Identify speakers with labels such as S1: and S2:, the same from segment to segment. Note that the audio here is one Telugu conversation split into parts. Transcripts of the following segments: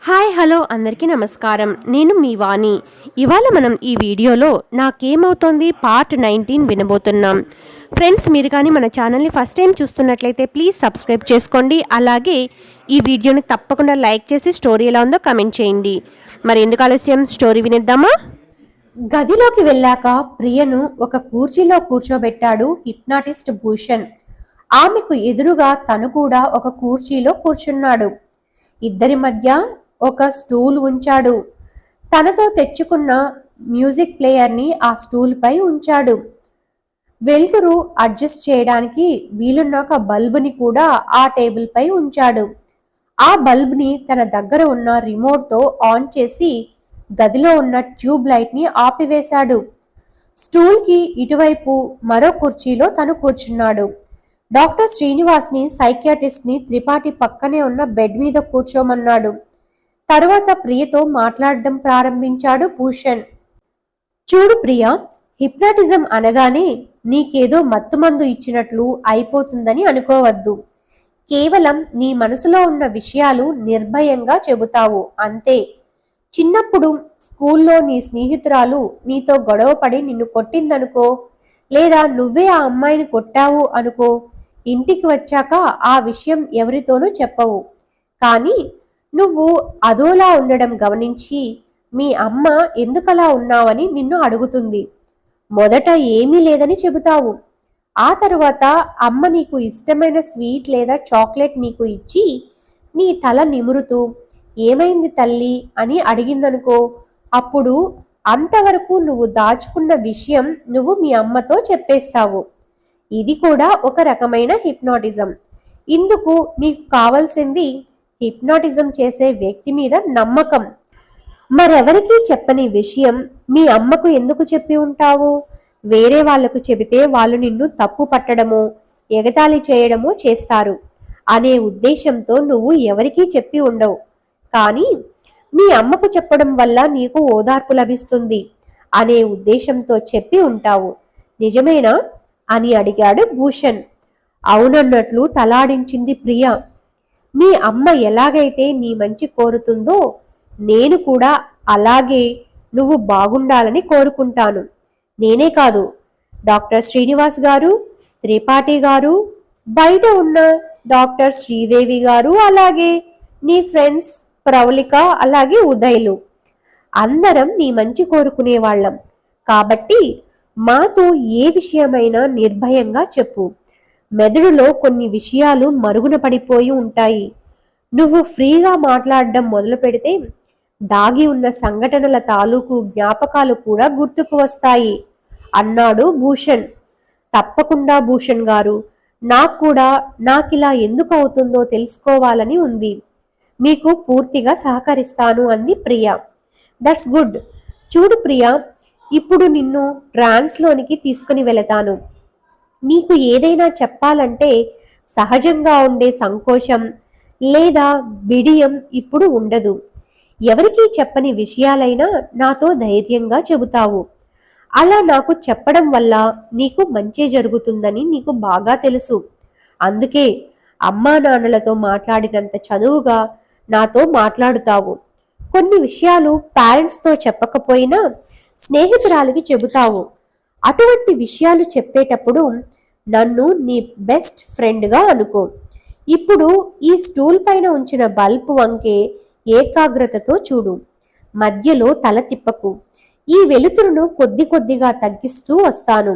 S1: హాయ్ హలో అందరికీ నమస్కారం. నేను మీ వాణి. ఇవాళ మనం ఈ వీడియోలో నాకేమవుతోంది పార్ట్ 19 వినబోతున్నాం. ఫ్రెండ్స్, మీరు కానీ మన ఛానల్ని ఫస్ట్ టైం చూస్తున్నట్లయితే ప్లీజ్ సబ్స్క్రైబ్ చేసుకోండి. అలాగే ఈ వీడియోని తప్పకుండా లైక్ చేసి స్టోరీ ఎలా ఉందో కమెంట్ చేయండి. మరి ఎందుకు ఆలస్యం, స్టోరీ వినేద్దామా?
S2: గదిలోకి వెళ్ళాక ప్రియను ఒక కుర్చీలో కూర్చోబెట్టాడు హిప్నాటిస్ట్ భూషణ్. ఆమెకు ఎదురుగా తను కూడా ఒక కుర్చీలో కూర్చున్నాడు. ఇద్దరి మధ్య ఒక స్టూల్ ఉంచాడు. తనతో తెచ్చుకున్న మ్యూజిక్ ప్లేయర్ని ఆ స్టూల్ పై ఉంచాడు. వెలుతురు అడ్జస్ట్ చేయడానికి వీలున్న ఒక బల్బుని కూడా ఆ టేబుల్ పై ఉంచాడు. ఆ బల్బ్ని తన దగ్గర ఉన్న రిమోట్తో ఆన్ చేసి గదిలో ఉన్న ట్యూబ్ లైట్ని ఆపివేశాడు. స్టూల్కి ఇటువైపు మరో కుర్చీలో తను కూర్చున్నాడు. డాక్టర్ శ్రీనివాస్ని సైకియాట్రిస్ట్ని త్రిపాఠి పక్కనే ఉన్న బెడ్ మీద కూర్చోమన్నాడు. తరువాత ప్రియతో మాట్లాడడం ప్రారంభించాడు భూషణ్. చూడు ప్రియ, హిప్నాటిజం అనగానే నీకేదో మత్తుమందు ఇచ్చినట్లు అయిపోతుందని అనుకోవద్దు. కేవలం నీ మనసులో ఉన్న విషయాలు నిర్భయంగా చెబుతావు అంతే. చిన్నప్పుడు స్కూల్లో నీ స్నేహితురాలు నీతో గొడవపడి నిన్ను కొట్టిందనుకో, లేదా నువ్వే ఆ అమ్మాయిని కొట్టావు అనుకో. ఇంటికి వచ్చాక ఆ విషయం ఎవరితోనూ చెప్పవు. కానీ నువ్వు అదోలా ఉండడం గమనించి మీ అమ్మ ఎందుకలా ఉన్నావని నిన్ను అడుగుతుంది. మొదట ఏమీ లేదని చెబుతావు. ఆ తరువాత అమ్మ నీకు ఇష్టమైన స్వీట్ లేదా చాక్లెట్ నీకు ఇచ్చి నీ తల నిమురుతూ ఏమైంది తల్లి అని అడిగిందనుకో. అప్పుడు అంతవరకు నువ్వు దాచుకున్న విషయం నువ్వు మీ అమ్మతో చెప్పేస్తావు. ఇది కూడా ఒక రకమైన హిప్నాటిజం. ఇందుకు నీకు కావాల్సింది హిప్నాటిజం చేసే వ్యక్తి మీద నమ్మకం. మరెవరికీ చెప్పని విషయం మీ అమ్మకు ఎందుకు చెప్పి ఉంటావు? వేరే వాళ్లకు చెబితే వాళ్ళు నిన్ను తప్పు పట్టడమో ఎగతాళి చేయడమో చేస్తారు అనే ఉద్దేశంతో నువ్వు ఎవరికీ చెప్పి ఉండవు. కానీ మీ అమ్మకు చెప్పడం వల్ల నీకు ఓదార్పు లభిస్తుంది అనే ఉద్దేశంతో చెప్పి ఉంటావు. నిజమేనా అని అడిగాడు భూషణ్. అవునన్నట్లు తలాడించింది ప్రియ. మీ అమ్మ ఎలాగైతే నీ మంచి కోరుతుందో నేను కూడా అలాగే నువ్వు బాగుండాలని కోరుకుంటాను. నేనే కాదు, డాక్టర్ శ్రీనివాస్ గారు, త్రిపాఠి గారు, బయట ఉన్న డాక్టర్ శ్రీదేవి గారు, అలాగే నీ ఫ్రెండ్స్ ప్రవళిక, అలాగే ఉదయ్లు అందరం నీ మంచి కోరుకునే వాళ్ళం. కాబట్టి మాతో ఏ విషయమైనా నిర్భయంగా చెప్పు. మెదడులో కొన్ని విషయాలు మరుగున పడిపోయి ఉంటాయి. నువ్వు ఫ్రీగా మాట్లాడడం మొదలు పెడితే దాగి ఉన్న సంఘటనల తాలూకు జ్ఞాపకాలు కూడా గుర్తుకు వస్తాయి అన్నాడు భూషణ్. తప్పకుండా భూషణ్ గారు, నాకిలా ఎందుకు అవుతుందో తెలుసుకోవాలని ఉంది. మీకు పూర్తిగా సహకరిస్తాను అంది ప్రియ. That's good. చూడు ప్రియ, ఇప్పుడు నిన్ను ట్రాన్స్లోనికి తీసుకుని వెళతాను. నీకు ఏదైనా చెప్పాలంటే సహజంగా ఉండే సంకోచం లేదా బిడియం ఇప్పుడు ఉండదు. ఎవరికీ చెప్పని విషయాలైనా నాతో ధైర్యంగా చెబుతావు. అలా నాకు చెప్పడం వల్ల నీకు మంచి జరుగుతుందని నీకు బాగా తెలుసు. అందుకే అమ్మా నాన్నలతో మాట్లాడినంత చనువుగా నాతో మాట్లాడుతావు. కొన్ని విషయాలు పేరెంట్స్తో చెప్పకపోయినా స్నేహితురాలికి చెబుతావు. అటువంటి విషయాలు చెప్పేటప్పుడు నన్ను నీ బెస్ట్ ఫ్రెండ్గా అనుకో. ఇప్పుడు ఈ స్టూల్ పైన ఉంచిన బల్బ్ వంకే ఏకాగ్రతతో చూడు. మధ్యలో తల తిప్పకు. ఈ వెలుతురును కొద్ది కొద్దిగా తగ్గిస్తూ వస్తాను.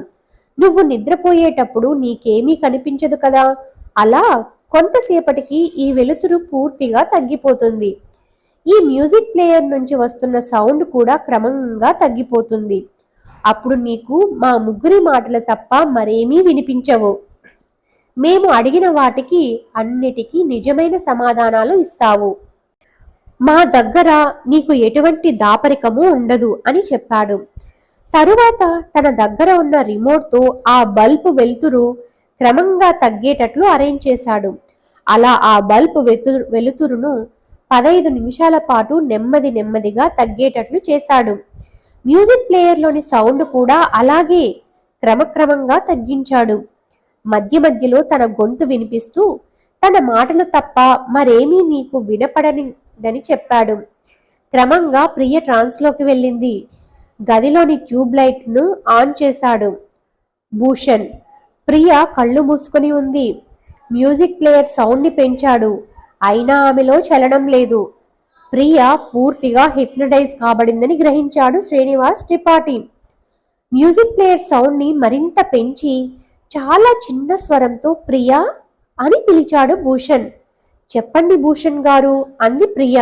S2: నువ్వు నిద్రపోయేటప్పుడు నీకేమీ కనిపించదు కదా. అలా కొంతసేపటికి ఈ వెలుతురు పూర్తిగా తగ్గిపోతుంది. ఈ మ్యూజిక్ ప్లేయర్ నుంచి వస్తున్న సౌండ్ కూడా క్రమంగా తగ్గిపోతుంది. అప్పుడు నీకు మా ముగ్గురి మాటలు తప్ప మరేమీ వినిపించవు. మేము అడిగిన వాటికి అన్నిటికీ నిజమైన సమాధానాలు ఇస్తావు. మా దగ్గర నీకు ఎటువంటి దాపరికము ఉండదు అని చెప్పాడు. తరువాత తన దగ్గర ఉన్న రిమోట్తో ఆ బల్బ్ వెలుతురు క్రమంగా తగ్గేటట్లు అరేంజ్ చేశాడు. అలా ఆ బల్బ్ వెలుతురును 15 నిమిషాల పాటు నెమ్మదిగా తగ్గేటట్లు చేశాడు. మ్యూజిక్ ప్లేయర్లోని సౌండ్ కూడా అలాగే క్రమక్రమంగా తగ్గించాడు. మధ్య మధ్యలో తన గొంతు వినిపిస్తూ తన మాటలు తప్ప మరేమీ నీకు వినపడని అని చెప్పాడు. క్రమంగా ప్రియ ట్రాన్స్లోకి వెళ్ళింది. గదిలోని ట్యూబ్ లైట్ను ఆన్ చేశాడు భూషణ్. ప్రియ కళ్ళు మూసుకొని ఉంది. మ్యూజిక్ ప్లేయర్ సౌండ్ని పెంచాడు. అయినా ఆమెలో చలనం లేదు. ప్రియ పూర్తిగా హిప్నటైజ్ కాబడిందని గ్రహించాడు శ్రీనివాస్ త్రిపాఠి. మ్యూజిక్ ప్లేయర్ సౌండ్ని మరింత పెంచి చాలా చిన్న స్వరంతో ప్రియా అని పిలిచాడు భూషణ్. చెప్పండి భూషణ్ గారు అంది ప్రియ.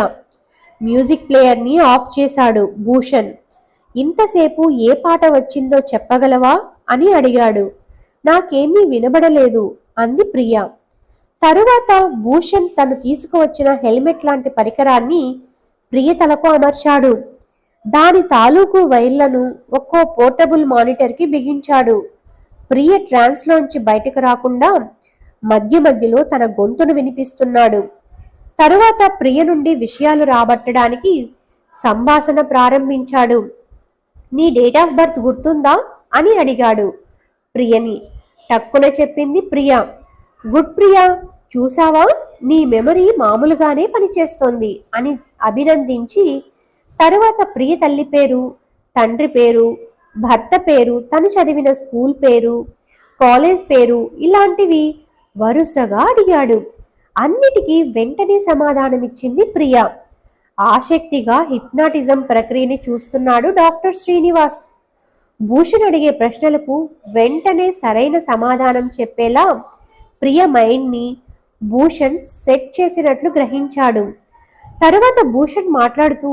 S2: మ్యూజిక్ ప్లేయర్ని ఆఫ్ చేశాడు భూషణ్. ఇంతసేపు ఏ పాట వచ్చిందో చెప్పగలవా అని అడిగాడు. నాకేమీ వినబడలేదు అంది ప్రియ. తరువాత భూషణ్ తను తీసుకువచ్చిన హెల్మెట్ లాంటి పరికరాన్ని ప్రియ తలకు అమర్చాడు. దాని తాలూకు వైర్లను ఒక్కో పోర్టబుల్ మానిటర్కి బిగించాడు. ప్రియ ట్రాన్స్లోంచి బయటకు రాకుండా మధ్య మధ్యలో తన గొంతును వినిపిస్తున్నాడు. తరువాత ప్రియ నుండి విషయాలు రాబట్టడానికి సంభాషణ ప్రారంభించాడు. నీ డేట్ ఆఫ్ బర్త్ గుర్తుందా అని అడిగాడు ప్రియని. టక్కున చెప్పింది ప్రియ. గుడ్ ప్రియా, చూసావా నీ మెమరీ మామూలుగానే పనిచేస్తోంది అని అభినందించి తరువాత ప్రియ తల్లి పేరు, తండ్రి పేరు, భర్త పేరు, తను చదివిన స్కూల్ పేరు, కాలేజ్ పేరు ఇలాంటివి వరుసగా అడిగాడు. అన్నిటికీ వెంటనే సమాధానమిచ్చింది ప్రియ. ఆసక్తిగా హిప్నాటిజం ప్రక్రియని చూస్తున్నాడు డాక్టర్ శ్రీనివాస్. భూషణ్ అడిగే ప్రశ్నలకు వెంటనే సరైన సమాధానం చెప్పేలా ప్రియ మైండ్ని భూషణ్ సెట్ చేసినట్లు గ్రహించాడు. తరువాత భూషణ్ మాట్లాడుతూ,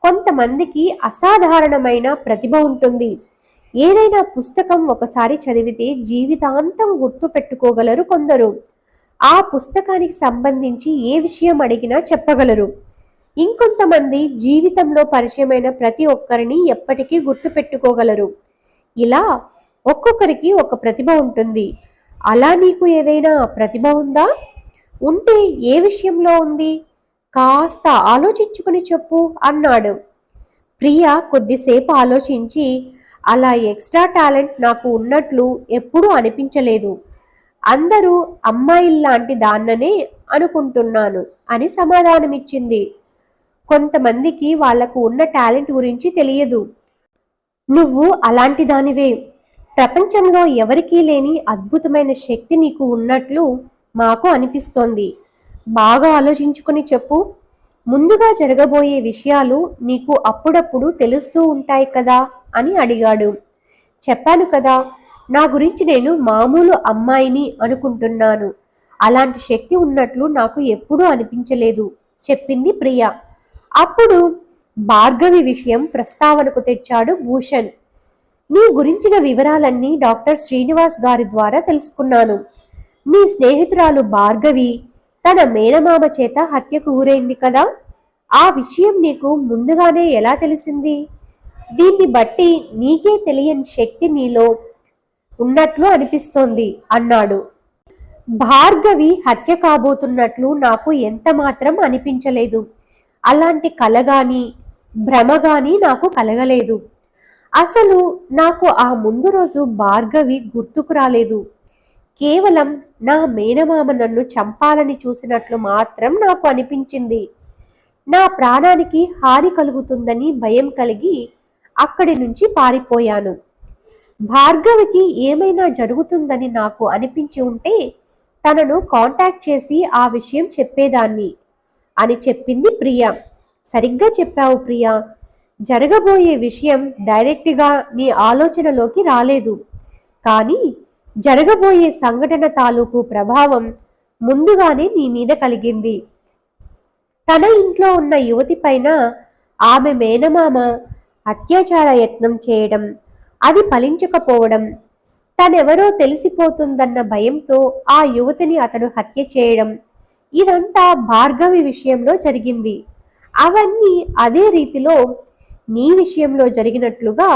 S2: కొంతమందికి అసాధారణమైన ప్రతిభ ఉంటుంది. ఏదైనా పుస్తకం ఒకసారి చదివితే జీవితాంతం గుర్తు పెట్టుకోగలరు కొందరు. ఆ పుస్తకానికి సంబంధించి ఏ విషయం అడిగినా చెప్పగలరు. ఇంకొంతమంది జీవితంలో పరిచయమైన ప్రతి ఒక్కరిని ఎప్పటికీ గుర్తు పెట్టుకోగలరు. ఇలా ఒక్కొక్కరికి ఒక ప్రతిభ ఉంటుంది. అలా నీకు ఏదైనా ప్రతిభ ఉందా? ఉంటే ఏ విషయంలో ఉంది? కాస్త ఆలోచించుకుని చెప్పు అన్నాడు. ప్రియ కొద్దిసేపు ఆలోచించి, అలా ఎక్స్ట్రా టాలెంట్ నాకు ఉన్నట్లు ఎప్పుడూ అనిపించలేదు. అందరూ అమ్మాయిల్లాంటి దాన్ననే అనుకుంటున్నాను అని సమాధానమిచ్చింది. కొంతమందికి వాళ్లకు ఉన్న టాలెంట్ గురించి తెలియదు. నువ్వు అలాంటి దానివే. ప్రపంచంలో ఎవరికీ లేని అద్భుతమైన శక్తి నీకు ఉన్నట్లు మాకు అనిపిస్తోంది. బాగా ఆలోచించుకుని చెప్పు. ముందుగా జరగబోయే విషయాలు నీకు అప్పుడప్పుడు తెలుస్తూ ఉంటాయి కదా అని అడిగాడు. చెప్పాను కదా, నా గురించి నేను మామూలు అమ్మాయిని అనుకుంటున్నాను. అలాంటి శక్తి ఉన్నట్లు నాకు ఎప్పుడూ అనిపించలేదు చెప్పింది ప్రియ. అప్పుడు భార్గవి విషయం ప్రస్తావనకు తెచ్చాడు భూషణ్. నీ గురించిన వివరాలన్నీ డాక్టర్ శ్రీనివాస్ గారి ద్వారా తెలుసుకున్నాను. మీ స్నేహితురాలు భార్గవి తన మేనమామ చేత హత్యకు గురైంది కదా. ఆ విషయం నీకు ముందుగానే ఎలా తెలిసింది? దీన్ని బట్టి నీకే తెలియని శక్తి నీలో ఉన్నట్లు అనిపిస్తోంది అన్నాడు. భార్గవి హత్య కాబోతున్నట్లు నాకు ఎంత మాత్రం అనిపించలేదు. అలాంటి కలగాని భ్రమగాని నాకు కలగలేదు. అసలు నాకు ఆ ముందు రోజు భార్గవి గుర్తుకు రాలేదు. కేవలం నా మేనమామ నన్ను చంపాలని చూసినట్లు మాత్రం నాకు అనిపించింది. నా ప్రాణానికి హాని కలుగుతుందని భయం కలిగి అక్కడి నుంచి పారిపోయాను. భార్గవికి ఏమైనా జరుగుతుందని నాకు అనిపించి ఉంటే తనను కాంటాక్ట్ చేసి ఆ విషయం చెప్పేదాన్ని అని చెప్పింది ప్రియ. సరిగ్గా చెప్పావు ప్రియ. జరగబోయే విషయం డైరెక్ట్గా నీ ఆలోచనలోకి రాలేదు. కానీ జరగబోయే సంఘటన తాలూకు ప్రభావం ముందుగానే నీ మీద కలిగింది. తన ఇంట్లో ఉన్న యువతి పైన ఆమె మేనమామ అత్యాచార యత్నం చేయడం, అది ఫలించకపోవడం, తనెవరో తెలిసిపోతుందన్న భయంతో ఆ యువతిని అతడు హత్య చేయడం, ఇదంతా భార్గవి విషయంలో జరిగింది. అవన్నీ అదే రీతిలో నీ విషయంలో జరిగినట్లుగా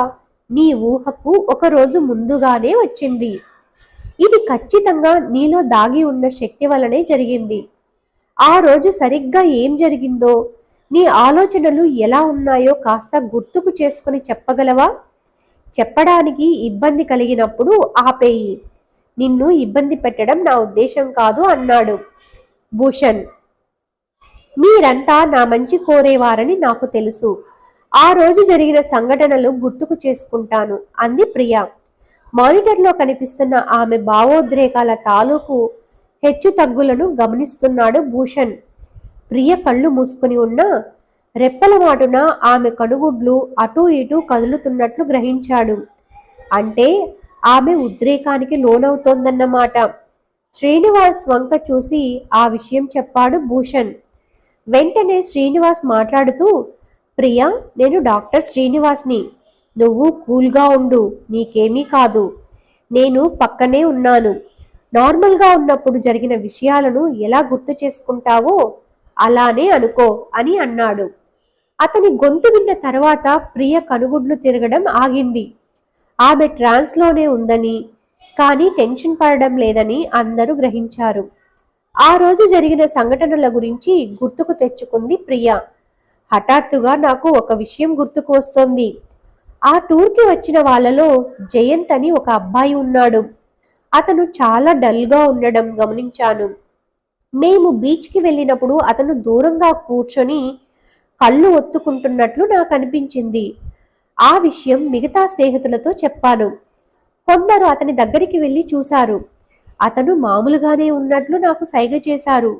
S2: నీ ఊహకు ఒకరోజు ముందుగానే వచ్చింది. ఇది ఖచ్చితంగా నీలో దాగి ఉన్న శక్తి వలనే జరిగింది. ఆ రోజు సరిగ్గా ఏం జరిగిందో, నీ ఆలోచనలు ఎలా ఉన్నాయో కాస్త గుర్తుకు చేసుకుని చెప్పగలవా? చెప్పడానికి ఇబ్బంది కలిగినప్పుడు ఆపేయి. నిన్ను ఇబ్బంది పెట్టడం నా ఉద్దేశం కాదు అన్నాడు భూషణ్. మీరంతా నా మంచి కోరేవారని నాకు తెలుసు. ఆ రోజు జరిగిన సంఘటనలు గుర్తుకు చేసుకుంటాను అంది ప్రియ. మానిటర్లో కనిపిస్తున్న ఆమె భావోద్రేకాల తాలూకు హెచ్చు తగ్గులను గమనిస్తున్నాడు భూషణ్. ప్రియ కళ్ళు మూసుకుని ఉన్న రెప్పల మాటున ఆమె కనుగుడ్లు అటూ ఇటూ కదులుతున్నట్లు గ్రహించాడు. అంటే ఆమె ఉద్రేకానికి లోనవుతోందన్నమాట. శ్రీనివాస్ వంక చూసి ఆ విషయం చెప్పాడు భూషణ్. వెంటనే శ్రీనివాస్ మాట్లాడుతూ, ప్రియా, నేను డాక్టర్ శ్రీనివాస్ని. నువ్వు కూల్గా ఉండు, నీకేమీ కాదు. నేను పక్కనే ఉన్నాను. నార్మల్గా ఉన్నప్పుడు జరిగిన విషయాలను ఎలా గుర్తు చేసుకుంటావో అలానే అనుకో అని అన్నాడు. అతని గొంతు విన్న తర్వాత ప్రియ కనుగుడ్లు తిరగడం ఆగింది. ఆమె ట్రాన్స్లోనే ఉందని, కానీ టెన్షన్ పడడం లేదని అందరూ గ్రహించారు. ఆ రోజు జరిగిన సంఘటనల గురించి గుర్తుకు తెచ్చుకుంది ప్రియ. హఠాత్తుగా నాకు ఒక విషయం గుర్తుకు వస్తోంది. ఆ టూర్కి వచ్చిన వాళ్ళలో జయంత్ అని ఒక అబ్బాయి ఉన్నాడు. అతను చాలా డల్గా ఉండడం గమనించాను. మేము బీచ్కి వెళ్ళినప్పుడు అతను దూరంగా కూర్చొని కళ్ళు ఒత్తుకుంటున్నట్లు నాకు అనిపించింది. ఆ విషయం మిగతా స్నేహితులతో చెప్పాను. కొందరు అతని దగ్గరికి వెళ్ళి చూశారు. అతను మామూలుగానే ఉన్నట్లు నాకు సైగ చేశారు.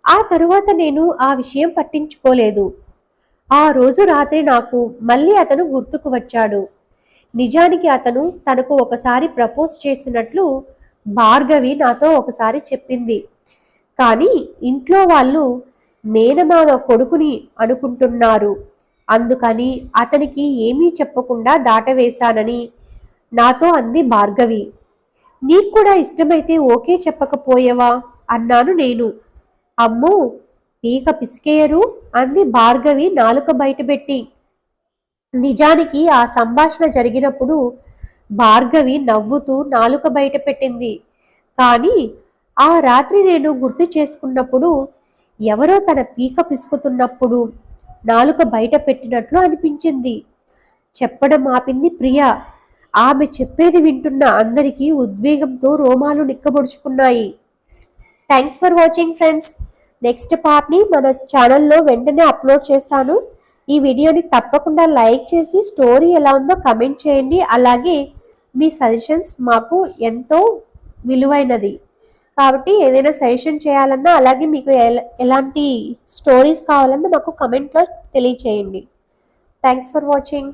S2: ఆ తరువాత నేను ఆ విషయం పట్టించుకోలేదు. ఆ రోజు రాత్రి నాకు మళ్ళీ అతను గుర్తుకు వచ్చాడు. నిజానికి అతను తనకు ఒకసారి ప్రపోజ్ చేసినట్లు భార్గవి నాతో ఒకసారి చెప్పింది. కానీ ఇంట్లో వాళ్ళు మేనమామ కొడుకుని అనుకుంటున్నారు. అందుకని అతనికి ఏమీ చెప్పకుండా దాటవేశానని నాతో అంది భార్గవి. నీకు కూడా ఇష్టమైతే ఓకే చెప్పకపోయేవా అన్నాను నేను. అమ్మో, పీక పిసికేయరు అంది భార్గవి నాలుక బయటపెట్టి. నిజానికి ఆ సంభాషణ జరిగినప్పుడు భార్గవి నవ్వుతూ నాలుక బయట పెట్టింది. కానీ ఆ రాత్రి నేను గుర్తు చేసుకున్నప్పుడు ఎవరో తన పీక పిసుకుతున్నప్పుడు నాలుక బయట పెట్టినట్లు అనిపించింది. చెప్పడం ఆపింది ప్రియ. ఆమె చెప్పేది వింటున్న అందరికీ ఉద్వేగంతో రోమాలు నిక్కబొడుచుకున్నాయి. Thanks for watching friends. Next పార్ట్ని మన ఛానల్లో వెంటనే అప్లోడ్ చేస్తాను. ఈ వీడియోని తప్పకుండా లైక్ చేసి స్టోరీ ఎలా ఉందో కమెంట్ చేయండి. అలాగే మీ సజెషన్స్ మాకు ఎంతో విలువైనది కాబట్టి ఏదైనా సజెషన్ చేయాలన్నా, అలాగే మీకు ఎలాంటి స్టోరీస్ కావాలన్నా మాకు కమెంట్లో తెలియచేయండి. Thanks for watching.